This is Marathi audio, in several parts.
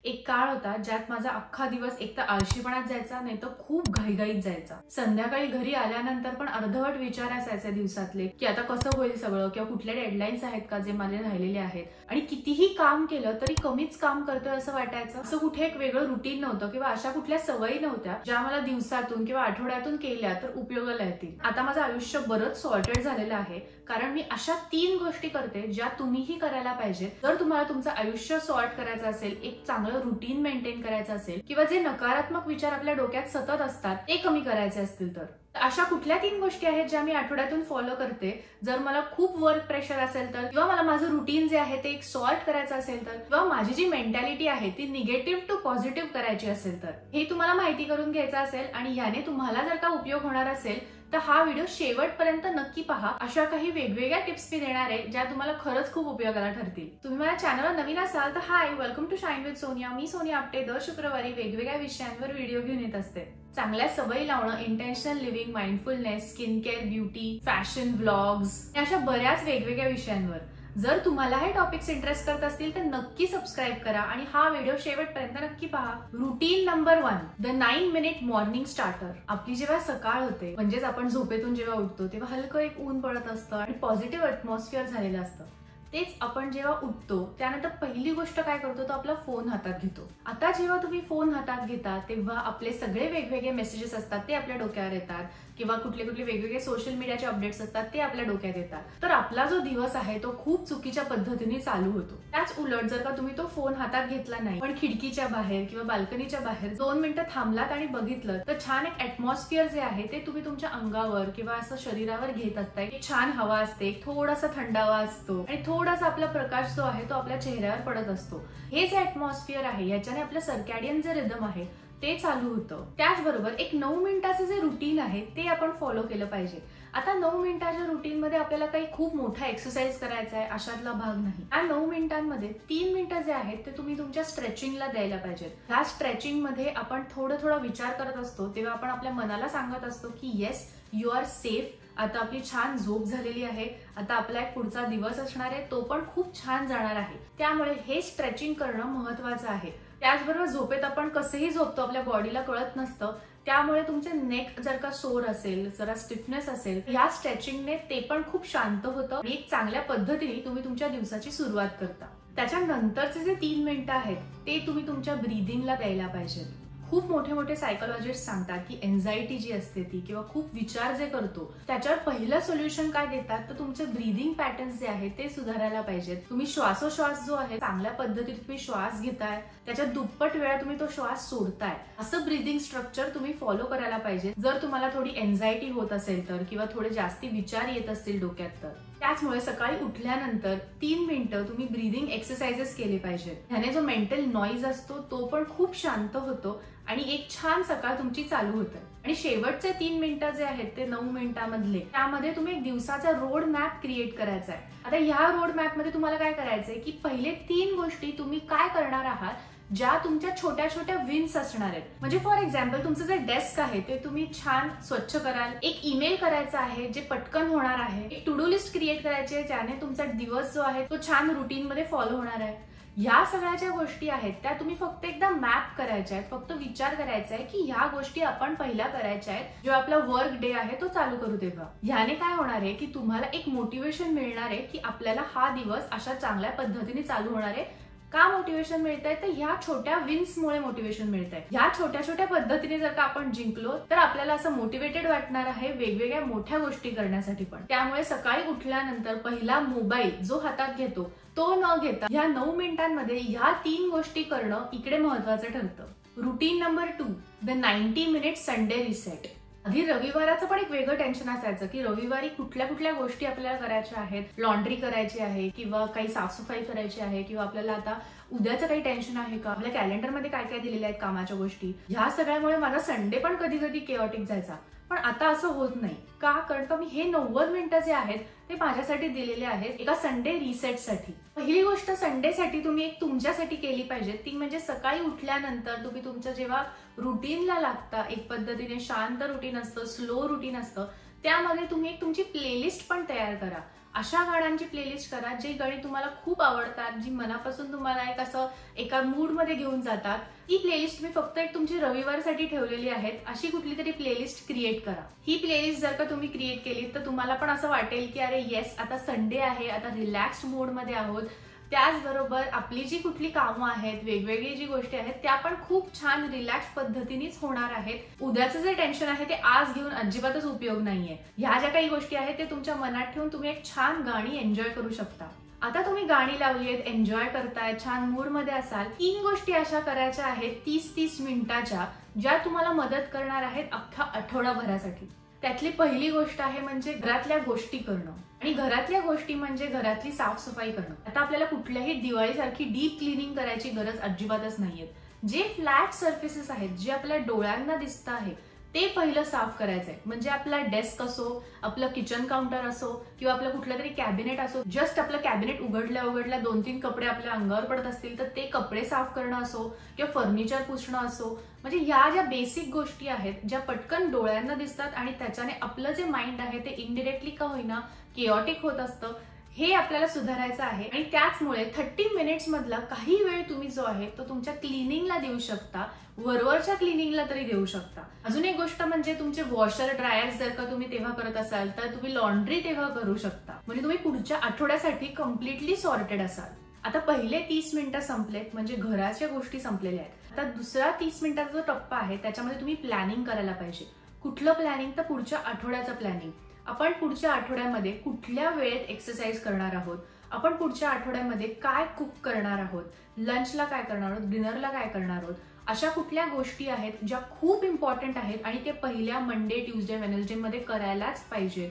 एक काळ होता ज्यात माझा अख्खा दिवस एक तर आळशीपणात जायचा, नाही तर खूप घाईघाईत जायचा। संध्याकाळी घरी आल्यानंतर पण अर्धवट विचार असायचे दिवसातले की आता कसं होईल सगळं, किंवा कुठल्या डेडलाईन्स आहेत का जे माझे राहिलेले आहेत, आणि कितीही काम केलं तरी कमीच काम करतोय असं वाटायचं। असं कुठे एक वेगळं रुटीन नव्हतं किंवा अशा कुठल्या सवयी नव्हत्या ज्या मला दिवसातून किंवा आठवड्यातून केल्या तर उपयोगाला येतील। आता माझं आयुष्य बरंच सॉर्टेड झालेलं आहे, कारण मी अशा 3 गोष्टी करते ज्या तुम्हीही करायला पाहिजे जर तुम्हाला तुमचं आयुष्य सॉर्ट करायचं असेल, एक चांगलं रुटीन मेंटेन करायचं असेल, किंवा जे नकारात्मक विचार आपल्या डोक्यात सतत असतात ते कमी करायचे असतील तर। अशा कुठल्या 3 गोष्टी आहेत ज्या मी आठवड्यातून फॉलो करते जर मला खूप वर्क प्रेशर असेल तर, किंवा मला माझं रुटीन जे आहे ते एक सॉर्ट करायचं असेल तर, किंवा माझी जी मेंटॅलिटी आहे ती निगेटिव्ह टू पॉझिटिव्ह करायची असेल तर, हे तुम्हाला माहिती करून घ्यायचं असेल आणि याने तुम्हाला जर का उपयोग होणार असेल तर हा व्हिडिओ शेवटपर्यंत नक्की पहा। अशा काही वेगवेगळ्या टिप्स मी देणार आहे ज्या तुम्हाला खरंच खूप उपयोगाला ठरतील। तुम्ही माझ्या चॅनलवर नवीन असाल तर hi, welcome to shine with Sonia. मी सोनिया आपटे दर शुक्रवारी वेगवेगळ्या विषयांवर व्हिडिओ घेऊन येत असते। चांगल्या सवयी लावणं, intentional living, mindfulness, skin care, beauty, fashion, vlogs, अशा बऱ्याच वेगवेगळ्या विषयांवर। जर तुम्हाला हे टॉपिक्स इंटरेस्ट करत असतील तर नक्की सबस्क्राईब करा आणि हा व्हिडिओ शेवटपर्यंत नक्की पहा। Routine number 1, the 9 minute morning starter. आपली जेव्हा सकाळ होते, म्हणजेच आपण झोपेतून जेव्हा उठतो तेव्हा हलकं एक ऊन पडत असतं आणि पॉझिटिव्ह अॅटमॉस्फिअर झालेलं असतं। तेच आपण जेव्हा उठतो त्यानंतर पहिली गोष्ट काय करतो तो आपला फोन हातात घेतो। आता जेव्हा तुम्ही फोन हातात घेता तेव्हा आपले सगळे वेगवेगळे मेसेजेस असतात ते आपल्या डोक्यावर येतात, किंवा कुठले कुठले वेगवेगळे सोशल मीडियाचे अपडेट्स असतात ते आपल्या डोक्यात येतात। तर आपला जो दिवस आहे तो खूप चुकीच्या पद्धतीने चालू होतो। त्याच उलट जर का तुम्ही तो फोन हातात घेतला नाही पण खिडकीच्या बाहेर किंवा बाल्कनीच्या बाहेर 2 मिनिटं थांबलात आणि बघितलं तर छान एक अॅटमॉस्फिअर जे आहे ते तुम्ही तुमच्या अंगावर किंवा असं शरीरावर घेत असताय। छान हवा असते, थोडासा थंडावा असतो आणि थोडासा आपला प्रकाश जो आहे तो आपल्या चेहऱ्यावर पडत असतो। हे जे अॅटमॉस्फिअर आहे याच्याने आपलं सर्कॅडियन जे रिदम आहे ते चालू होतं। त्याचबरोबर एक 9 मिनिटाचं जे रुटीन आहे ते आपण फॉलो केलं पाहिजे। आता 9 मिनिटाच्या रुटीन मध्ये आपल्याला काही खूप मोठा एक्सरसाइज करायचा आहे अशातला भाग नाही। या 9 मिनिटांमध्ये 3 मिनिटं जे आहेत ते तुम्ही तुमच्या स्ट्रेचिंगला द्यायला पाहिजेत। ह्या स्ट्रेचिंग मध्ये आपण थोडा विचार करत असतो तेव्हा आपण आपल्या मनाला सांगत असतो की येस, यू आर सेफ। आता आपली छान झोप झालेली आहे, आता आपला एक पुढचा दिवस असणार आहे तो पण खूप छान जाणार आहे। त्यामुळे हे स्ट्रेचिंग करणं महत्वाचं आहे। त्याचबरोबर झोपेत आपण कसंही झोपतो आपल्या बॉडीला कळत नसतं, त्यामुळे तुमचे नेक जर का सोर असेल, जरा स्टिफनेस असेल, या स्ट्रेचिंगने ते पण खूप शांत होतं आणि एक चांगल्या पद्धतीने तुम्ही तुमच्या दिवसाची सुरुवात करता। त्याच्यानंतरचे जे 3 मिनिटं आहेत ते तुम्ही तुमच्या ब्रीदिंगला द्यायला पाहिजे। खूप मोठे सायकोलॉजिस्ट सांगतात की एन्झायटी जी असते ती किंवा खूप विचार जे करतो त्याच्यावर पहिलं सोल्युशन काय देतात तर तुमचे ब्रीदिंग पॅटर्न्स जे आहेत ते सुधारायला पाहिजेत। तुम्ही श्वासोश्वास जो आहे चांगल्या पद्धतीने तुम्ही श्वास घेताय त्याच्या दुप्पट वेळा तुम्ही तो श्वास सोडताय, असं ब्रीदिंग स्ट्रक्चर तुम्ही फॉलो करायला पाहिजे जर तुम्हाला थोडी एन्झायटी होत असेल तर, किंवा थोडे जास्ती विचार येत असतील डोक्यात तर। त्याचमुळे सकाळी उठल्यानंतर 3 मिनिटं तुम्ही ब्रीदिंग एक्सरसाइजेस केले पाहिजेत। ह्याने जो मेंटल नॉइज असतो तो पण खूप शांत होतो आणि एक छान सकाळ तुमची चालू होते। आणि शेवटचे 3 मिनिटं जे आहेत ते 9 मिनिटांमधले, त्यामध्ये तुम्ही एक दिवसाचा रोड मॅप क्रिएट करायचा आहे। आता ह्या रोड मॅप मध्ये तुम्हाला काय करायचंय की पहिले 3 गोष्टी तुम्ही काय करणार आहात ज्या तुमच्या छोट्या विन्स असणार आहेत। म्हणजे फॉर एक्झाम्पल तुमचं जे डेस्क आहे ते तुम्ही छान स्वच्छ कराल, एक ईमेल करायचा आहे जे पटकन होणार आहे, एक टू डू लिस्ट क्रिएट करायची आहे ज्याने तुमचा दिवस जो आहे तो छान रुटीन मध्ये फॉलो होणार आहे। ह्या सगळ्या ज्या गोष्टी आहेत त्या तुम्ही फक्त एकदा मॅप करायच्या आहेत, फक्त विचार करायचा आहे की ह्या गोष्टी आपण पहिल्या करायच्या आहेत जेव्हा आपला वर्क डे आहे तो चालू करू तेव्हा। ह्याने काय होणार आहे की तुम्हाला एक मोटिवेशन मिळणार आहे की आपल्याला हा दिवस अशा चांगल्या पद्धतीने चालू होणार आहे। का मोटिवेशन मिळतंय तर ह्या छोट्या विन्समुळे मोटिवेशन मिळतंय। ह्या छोट्या पद्धतीने जर का आपण जिंकलो तर आपल्याला असं मोटिवेटेड वाटणार आहे वेगवेगळ्या मोठ्या गोष्टी करण्यासाठी पण। त्यामुळे सकाळी उठल्यानंतर पहिला मोबाईल जो हातात घेतो तो न घेता ह्या 9 मिनिटांमध्ये ह्या 3 गोष्टी करणं इकडे महत्वाचं ठरतं। Routine number 2, the 90 minute Sunday reset. आधी रविवाराचं पण एक वेगळं टेन्शन असायचं की रविवारी कुठल्या गोष्टी आपल्याला करायच्या आहेत, लॉन्ड्री करायची आहे किंवा काही साफसफाई करायची आहे, किंवा आपल्याला आता उद्याचं काही टेन्शन आहे का, आपल्या कॅलेंडरमध्ये काय काय दिलेल्या आहेत कामाच्या गोष्टी। ह्या सगळ्यामुळे माझा संडे पण कधी केओटिक जायचा। पण आता असं होत नाही का, कारण का मी हे 90 मिनिटं जे आहेत ते माझ्यासाठी दिलेले आहेत एका संडे रिसेटसाठी। पहिली गोष्ट संडेसाठी तुम्ही एक तुमच्यासाठी केली पाहिजे ती म्हणजे सकाळी उठल्यानंतर तुम्ही तुमच्या जेव्हा रुटीनला लागता, एक पद्धतीने शांत रुटीन असतं, स्लो रुटीन असतं, त्यामध्ये तुम्ही एक तुमची प्लेलिस्ट पण तयार करा। अशा गाण्यांची प्लेलिस्ट करा जी गाणी तुम्हाला खूप आवडतात, जी मनापासून तुम्हाला एक असं एका मूड मध्ये घेऊन जातात. ही प्लेलिस्ट मी फक्त एक तुमची रविवारसाठी ठेवलेली आहे. अशी कुठली तरी प्लेलिस्ट क्रिएट करा. ही प्लेलिस्ट जर का तुम्ही क्रिएट केली तर तुम्हाला पण असं वाटेल की अरे येस, आता संडे आहे, आता रिलॅक्स्ड मूड मध्ये आहोत. त्याचबरोबर आपली जी कुठली कामं आहेत, वेगवेगळी जी गोष्टी आहेत, त्या पण खूप छान रिलॅक्स पद्धतीनेच होणार आहेत. उद्याचं जे टेन्शन आहे ते आज घेऊन अजिबातच उपयोग नाहीये. ह्या ज्या काही गोष्टी आहेत ते तुमच्या मनात ठेवून तुम्ही एक छान गाणी एन्जॉय करू शकता. आता तुम्ही गाणी लावली आहेत, एन्जॉय करताय, छान मूड मध्ये असाल, 3 गोष्टी अशा करायच्या आहेत 30-30 मिनिटाच्या, ज्या तुम्हाला मदत करणार आहेत अख्ख्या आठवडाभरासाठी. त्यातली पहिली गोष्ट आहे म्हणजे घरातल्या गोष्टी करणं. आणि घरातल्या गोष्टी म्हणजे घरातली साफसफाई करणं. आता आपल्याला कुठल्याही दिवाळीसारखी डीप क्लिनिंग करायची गरज अजिबातच नाहीये. जे फ्लॅट सर्फेसेस आहेत, जे आपल्या डोळ्यांना दिसत आहे, ते पहिलं साफ करायचंय. म्हणजे आपला डेस्क असो, आपलं किचन काउंटर असो किंवा आपलं कुठलं तरी कॅबिनेट असो, जस्ट आपलं कॅबिनेट उघडल्या 2-3 कपडे आपल्या अंगावर पडत असतील तर ते कपडे साफ करणं असो किंवा फर्निचर पुसणं असो. म्हणजे ह्या ज्या बेसिक गोष्टी आहेत ज्या पटकन डोळ्यांना दिसतात आणि त्याच्याने आपलं जे माइंड आहे ते इनडिरेक्टली का होईना केओटिक होत असतं, हे आपल्याला सुधारायचं आहे. आणि त्याचमुळे 30 मिनिट्स मधला काही वेळ तुम्ही जो आहे तो तुमच्या क्लिनिंगला देऊ शकता, वरवरच्या क्लिनिंगला तरी देऊ शकता. अजून एक गोष्ट म्हणजे तुमचे वॉशर ड्रायर्स जर का तुम्ही तेव्हा करत असाल तर तुम्ही लॉन्ड्री तेव्हा करू शकता. म्हणजे तुम्ही पुढच्या आठवड्यासाठी कम्प्लिटली सॉर्टेड असाल. आता पहिले 30 मिनिटं संपलेत म्हणजे घराच्या गोष्टी संपलेल्या आहेत. आता दुसरा 30 मिनिटाचा जो टप्पा आहे त्याच्यामध्ये तुम्ही प्लॅनिंग करायला पाहिजे. कुठलं प्लॅनिंग? तर पुढच्या आठवड्याचं प्लॅनिंग. आपण पुढच्या आठवड्यामध्ये कुठल्या वेळेत एक्सरसाइज करणार आहोत, आपण पुढच्या आठवड्यामध्ये काय कुक करणार आहोत, लंचला काय करणार आहोत, डिनरला काय करणार आहोत, अशा कुठल्या गोष्टी आहेत ज्या खूप इम्पॉर्टंट आहेत आणि ते पहिल्या मंडे, ट्यूजडे, वेडनेसडे मध्ये करायलाच पाहिजे.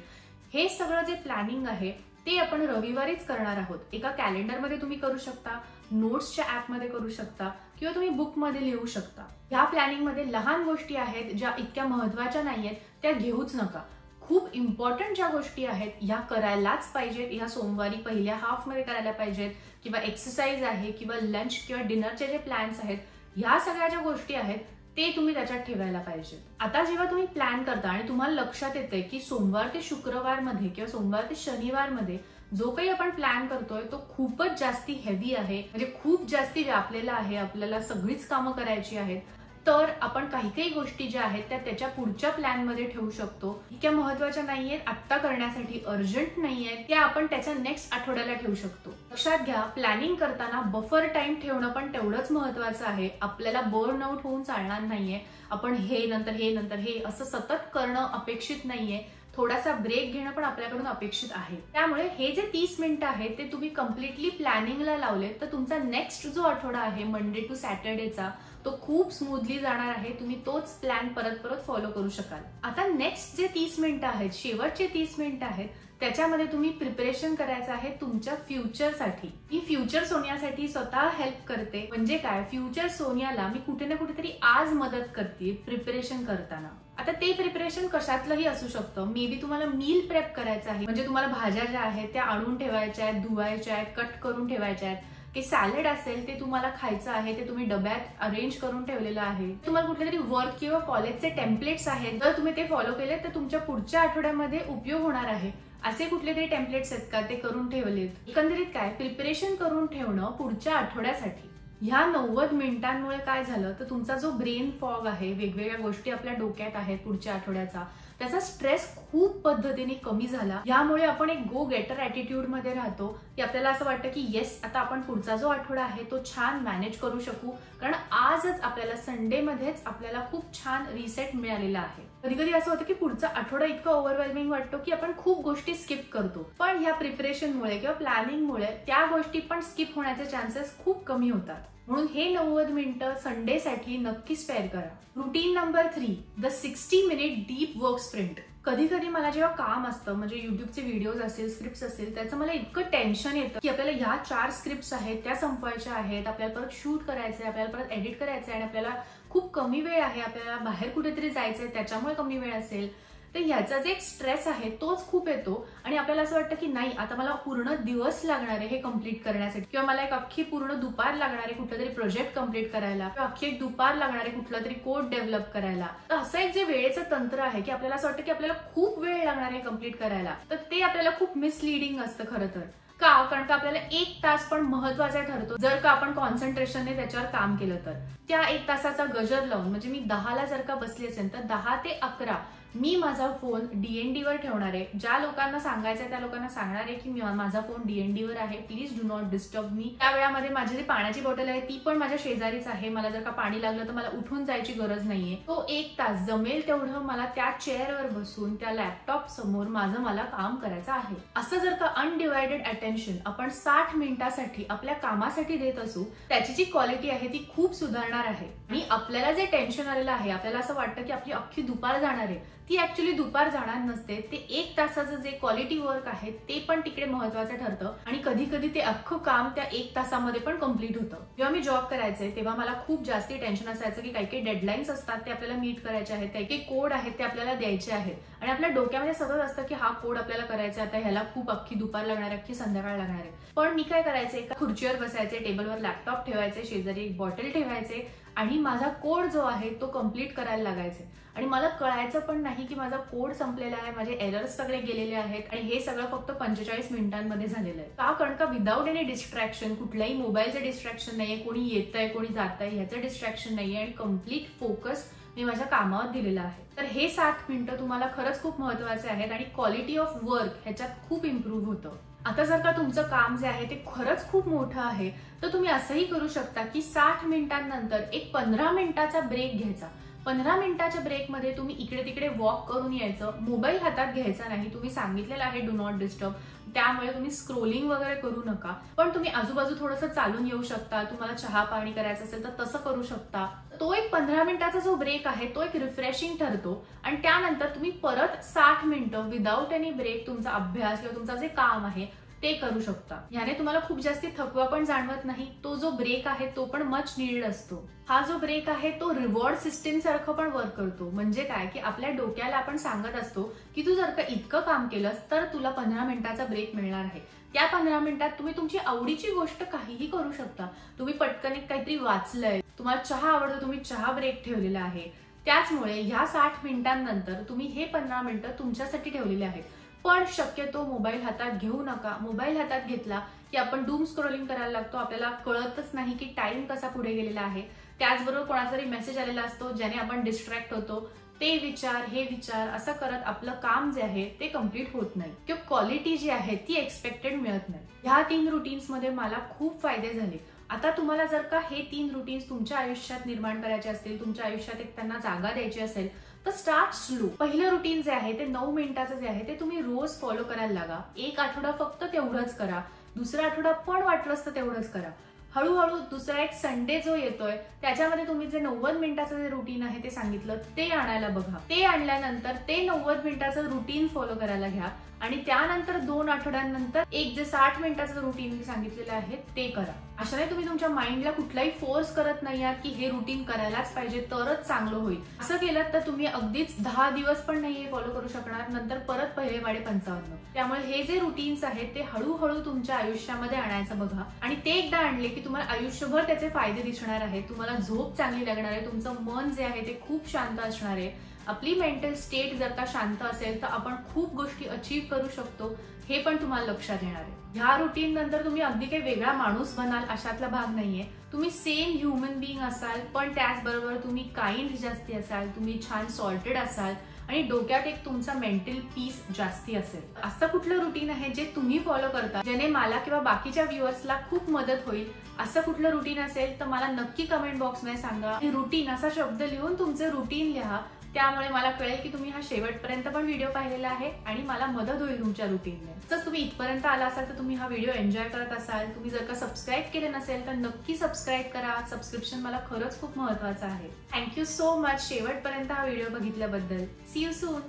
हे सगळं जे प्लॅनिंग आहे ते आपण रविवारीच करणार आहोत. एका कॅलेंडरमध्ये तुम्ही करू शकता, नोट्सच्या ऍपमध्ये करू शकता किंवा तुम्ही बुकमध्ये लिहू शकता. ह्या प्लॅनिंगमध्ये लहान गोष्टी आहेत ज्या इतक्या महत्वाच्या नाहीयेत त्या घेऊच नका. खूप इम्पॉर्टंट ज्या गोष्टी आहेत ह्या करायलाच पाहिजेत. ह्या सोमवारी पहिल्या हाफ मध्ये करायला पाहिजेत किंवा एक्सरसाइज आहे किंवा लंच किंवा डिनरचे जे प्लॅन्स आहेत, ह्या सगळ्या ज्या गोष्टी आहेत ते तुम्ही त्याच्यात ठेवायला पाहिजेत. आता जेव्हा तुम्ही प्लॅन करता आणि तुम्हाला लक्षात येते की सोमवार ते शुक्रवार मध्ये किंवा सोमवार ते शनिवार मध्ये जो काही आपण प्लॅन करतोय तो खूपच जास्ती हेवी आहे, म्हणजे खूप जास्ती व्यापलेला आहे, आपल्याला सगळीच कामं करायची आहेत, तर आपण काही काही गोष्टी ज्या आहेत त्या त्याच्या पुढच्या प्लॅन मध्ये ठेवू शकतो. इतक्या महत्वाच्या नाहीयेत, आत्ता करण्यासाठी अर्जंट नाहीयेत, त्या आपण त्याच्या नेक्स्ट आठवड्याला ठेवू शकतो. लक्षात घ्या, प्लॅनिंग करताना बफर टाइम ठेवणं पण तेवढंच महत्वाचं आहे. आपल्याला बर्न आउट होऊन चालणार नाहीये. आपण हे नंतर हे असं सतत करणं अपेक्षित नाहीये. थोडासा ब्रेक घेणं पण आपल्याकडून अपेक्षित आहे. त्यामुळे हे जे 30 मिनिटं आहेत ते तुम्ही कम्प्लिटली प्लॅनिंगला लावले तर तुमचा नेक्स्ट जो आठवडा आहे मंडे टू सॅटर्डेचा तो खूप स्मूथली जाणार आहे. तुम्ही तोच प्लॅन परत फॉलो करू शकाल. आता नेक्स्ट जे 30 मिनिटं आहेत, शेवटचे 30 मिनिटं आहेत, त्याच्यामध्ये तुम्ही प्रिपरेशन करायचं आहे तुमच्या फ्युचरसाठी. मी फ्युचर सोनियासाठी स्वतः हेल्प करते. म्हणजे काय, फ्युचर सोनियाला मी कुठे ना कुठेतरी आज मदत करते प्रिपरेशन करताना. आता ते प्रिपरेशन कशातलंही असू शकतं. मे बी तुम्हाला मील प्रेप करायचं आहे, म्हणजे तुम्हाला भाज्या ज्या आहेत त्या आणून ठेवायच्या आहेत, धुवायच्या आहेत, कट करून ठेवायच्या आहेत. की सॅलड असेल ते तुम्हाला खायचं आहे, ते तुम्ही डब्यात अरेंज करून ठेवलेलं आहे. तुम्हाला कुठले तरी वर्क किंवा कॉलेजचे टेम्पलेट्स आहेत, जर तुम्ही ते फॉलो केले तर तुमच्या पुढच्या आठवड्यामध्ये उपयोग होणार आहे. असे कुठले तरी टेम्पलेट्स आहेत का ते करून ठेवलेत. एकंदरीत काय, प्रिपरेशन करून ठेवणं पुढच्या आठवड्यासाठी. ह्या 90 मिनिटांमुळे काय झालं तर तुमचा जो ब्रेन फॉग आहे, वेगवेगळ्या गोष्टी आपल्या डोक्यात आहेत पुढच्या आठवड्याचा, त्याचा स्ट्रेस खूप पद्धतीने कमी झाला. यामुळे आपण एक गो गेटर ऍटिट्यूड मध्ये राहतो की आपल्याला असं वाटतं की येस, आता आपण पुढचा जो आठवडा आहे तो छान मॅनेज करू शकू, कारण आजच आपल्याला संडे मध्येच आपल्याला खूप छान रिसेट मिळालेला आहे. कधी कधी असं होतं की पुढचा आठवडा इतका ओव्हरवेल्मिंग वाटतो की आपण खूप गोष्टी स्किप करतो, पण ह्या प्रिपरेशनमुळे किंवा प्लॅनिंगमुळे त्या गोष्टी पण स्किप होण्याचे चान्सेस खूप कमी होतात. म्हणून हे 90 मिनिटं संडेसाठी नक्की स्पेअर करा. Routine number 3, the 60 minute deep work sprint. कधी कधी मला जेव्हा काम असतं, म्हणजे युट्यूबचे व्हिडिओज असेल, स्क्रिप्ट असेल, त्याचं मला इतकं टेन्शन येतं की आपल्याला ह्या 4 स्क्रिप्ट्स आहेत त्या संपवायच्या आहेत, आपल्याला परत शूट करायचंय, आपल्याला परत एडिट करायचंय आणि आपल्याला खूप कमी वेळ आहे, आपल्याला बाहेर कुठेतरी जायचंय त्याच्यामुळे कमी वेळ असेल. तर ह्याचा जे एक स्ट्रेस आहे तोच खूप येतो आणि आपल्याला असं वाटतं की नाही आता मला पूर्ण दिवस लागणार आहे हे कम्प्लीट करण्यासाठी, किंवा मला एक अख्खी पूर्ण दुपार लागणार आहे कुठलं तरी प्रोजेक्ट कम्प्लीट करायला, किंवा अख्खी एक दुपार लागणार आहे कुठला तरी कोड डेव्हलप करायला. तर असं एक जे वेळेचं तंत्र आहे की आपल्याला असं वाटतं की आपल्याला खूप वेळ लागणार आहे कम्प्लीट करायला, तर ते आपल्याला खूप मिसलिडिंग असतं खरं तर. का? कारण का आपल्याला 1 तास पण महत्वाचा ठरतो जर का आपण कॉन्सन्ट्रेशनने त्याच्यावर काम केलं तर. त्या 1 तासाचा गजर लावून म्हणजे मी 10ला जर का बसली असेल तर 10 ते 11 मी माझा फोन DND वर ठेवणार आहे. ज्या लोकांना सांगायचंय त्या लोकांना सांगणार आहे की माझा फोन DND वर आहे, please do not disturb me. त्या वेळामध्ये माझी जी पाण्याची बॉटल आहे ती पण माझ्या शेजारीच आहे. मला जर का पाणी लागलं तर मला उठून जायची गरज नाहीये. तो 1 तास जमेल तेवढं मला त्या चेअरवर बसून त्या लॅपटॉप समोर मला काम करायचं आहे. असं जर का अनडिवायडेड अटेन्शन आपण 60 मिनिटासाठी आपल्या कामासाठी देत असू, त्याची जी क्वालिटी आहे ती खूप सुधारणार आहे. आणि आपल्याला जे टेन्शन आलेलं आहे, आपल्याला असं वाटतं की आपली अख्खी दुपार जाणार आहे, ती ऍक्च्युअली दुपार जाणार नसते. ते 1 तासाचं जे क्वालिटी वर्क आहे ते पण तिकडे महत्वाचं ठरतं आणि कधी कधी ते अख्खं काम त्या 1 तासामध्ये पण कम्प्लीट होतं. जेव्हा मी जॉब करायचे तेव्हा मला खूप जास्ती टेन्शन असायचं की काही डेडलाईन्स असतात ते आपल्याला मीट करायचे आहेत, काही कोड आहेत ते आपल्याला द्यायचे आहेत आणि आपल्या डोक्यामध्ये सतत असतं की हा कोड आपल्याला करायचा, आता ह्याला खूप अख्खी दुपार लागणार आहे, अख्खी संध्याकाळ लागणार आहे. पण मी काय करायचे, एका खुर्चीवर बसायचे, टेबलवर लॅपटॉप ठेवायचे, शेजारी एक बॉटल ठेवायचे आणि माझा कोड जो आहे तो कम्प्लीट करायला लागायचे. आणि मला कळायचं पण नाही की माझा कोड संपलेला आहे, माझे एरर्स सगळे गेलेले आहेत आणि हे सगळं फक्त 45 मिनिटांमध्ये झालेलं आहे. का? कारण का विदाऊट एनी डिस्ट्रॅक्शन, कुठल्याही मोबाईलचं डिस्ट्रॅक्शन नाहीये, कोणी येतंय कोणी जातंय ह्याचं डिस्ट्रॅक्शन नाहीये आणि कम्प्लीट फोकस मी माझ्या कामावर दिलेला आहे. तर हे 60 मिनिटं तुम्हाला खरंच खूप महत्वाचे आहेत आणि क्वालिटी ऑफ वर्क ह्याच्यात खूप इम्प्रूव्ह होतं. आता जर का तुमचं काम जे आहे ते खरंच खूप मोठं आहे तर तुम्ही असंही करू शकता की 60 मिनिटांनंतर एक 15 मिनिटाचा ब्रेक घ्यायचा. 15 मिनिटाच्या ब्रेकमध्ये तुम्ही इकडे तिकडे वॉक करून यायचं, मोबाईल हातात घ्यायचा नाही. तुम्ही सांगितलेलं आहे डू नॉट डिस्टर्ब, त्यामुळे तुम्ही स्क्रोलिंग वगैरे करू नका. पण तुम्ही आजूबाजू थोडंसं चालून येऊ शकता, तुम्हाला चहा पाणी करायचं असेल तर तसं करू शकता. तो एक 15 मिनिटाचा जो ब्रेक आहे तो एक रिफ्रेशिंग ठरतो आणि त्यानंतर तुम्ही परत 60 मिनिटं विदाऊट एनी ब्रेक तुमचा अभ्यास किंवा तुमचं जे काम आहे ते करू शकता. याने तुम्हाला खूप जास्ती थकवा पण जाणवत नाही. तो जो ब्रेक आहे तो पण मच नीडेड असतो. हा जो ब्रेक आहे तो रिवॉर्ड सिस्टीम सारखं पण वर्क करतो. म्हणजे काय की आपल्या डोक्याला आपण सांगत असतो की तू जर का इतकं काम केलंस तर तुला 15 मिनिटाचा ब्रेक मिळणार आहे. त्या 15 मिनिटात तुम्ही तुमची आवडीची गोष्ट काहीही करू शकता. तुम्ही पटकन एक काहीतरी वाचलंय, तुम्हाला चहा आवडतो, तुम्ही चहा ब्रेक ठेवलेला आहे. त्याचमुळे ह्या 60 मिनिटांनंतर तुम्ही हे 15 मिनिटं तुमच्यासाठी ठेवलेले आहेत. पण शक्यतो मोबाईल हातात घेऊ नका. मोबाईल हातात घेतला की आपण डूम स्क्रोलिंग करायला लागतो, आपल्याला कळतच नाही की टाइम कसा पुढे गेलेला आहे. त्याचबरोबर कोणाचा तरी मेसेज आलेला असतो ज्याने आपण डिस्ट्रॅक्ट होतो. ते विचार हे विचार असं करत आपलं काम जे आहे ते कम्प्लीट होत नाही किंवा क्वालिटी जी आहे ती एक्सपेक्टेड मिळत नाही. ह्या 3 रुटीन्स मध्ये मला खूप फायदे झाले. आता तुम्हाला जर का हे 3 रुटीन्स तुमच्या आयुष्यात निर्माण करायचे असतील, तुमच्या आयुष्यात एक त्यांना जागा द्यायची असेल तर स्टार्ट स्लो. पहिलं रुटीन जे आहे ते 9 मिनिटाचं जे आहे ते तुम्ही रोज फॉलो करायला लागा. एक आठवडा फक्त तेवढंच करा, दुसरा आठवडा पण वाटलंच तर तेवढंच करा. हळूहळू दुसरा एक संडे जो येतोय त्याच्यामध्ये तुम्ही जे 90 मिनिटाचं जे रुटीन आहे ते सांगितलं ते आणायला बघा. ते आणल्यानंतर ते 90 मिनिटाचं रुटीन फॉलो करायला घ्या आणि त्यानंतर 2 आठवड्यांनंतर एक जे 60 मिनिटाचं रुटीन सांगितलेलं आहे ते करा. अशाने तुम्ही तुमच्या माइंडला कुठलाही फोर्स करत नाही आहात की हे रुटीन करायलाच पाहिजे तरच चांगलं होईल. असं केलं तर तुम्ही अगदीच 10 दिवस पण नाही हे फॉलो करू शकणार, नंतर परत पहिले वाडे 55. त्यामुळे हे जे रुटीन्स आहेत ते हळूहळू तुमच्या आयुष्यामध्ये आणायचं बघा आणि ते एकदा आणले की तुम्हाला आयुष्यभर त्याचे फायदे दिसणार आहेत. तुम्हाला झोप चांगली लागणार आहे, तुमचं मन जे आहे ते खूप शांत असणार आहे. आपली मेंटल स्टेट जर का शांत असेल तर आपण खूप गोष्टी अचीव करू शकतो, हे पण तुम्हाला लक्षात येणार आहे. ह्या रुटीन नंतर तुम्ही अगदी काही वेगळा माणूस बनाल अशातला भाग नाहीये. तुम्ही सेम ह्युमन बिंग असाल पण त्याचबरोबर तुम्ही काइंड जास्ती असाल, तुम्ही छान सॉर्टेड असाल आणि डोक्यात एक तुमचा मेंटल पीस जास्ती असेल. असं कुठलं रुटीन आहे जे तुम्ही फॉलो करता ज्याने मला किंवा बाकीच्या व्ह्युअर्सला खूप मदत होईल? असं कुठलं रुटीन असेल तर मला नक्की कमेंट बॉक्समध्ये सांगा. रुटीन असा शब्द लिहून तुमचं रुटीन लिहा, त्यामुळे मला कळेल की तुम्ही हा शेवटपर्यंत पण व्हिडिओ पाहिलेला आहे आणि मला मदत होईल तुमच्या रुटीनने. जर तुम्ही इथपर्यंत आला असाल तर तुम्ही हा व्हिडिओ एन्जॉय करत असाल. तुम्ही जर का सबस्क्राईब केले नसेल तर नक्की सबस्क्राईब करा. सबस्क्रिप्शन मला खरंच खूप महत्वाचं आहे. थँक्यू सो मच शेवटपर्यंत हा व्हिडिओ बघितल्याबद्दल. See you soon.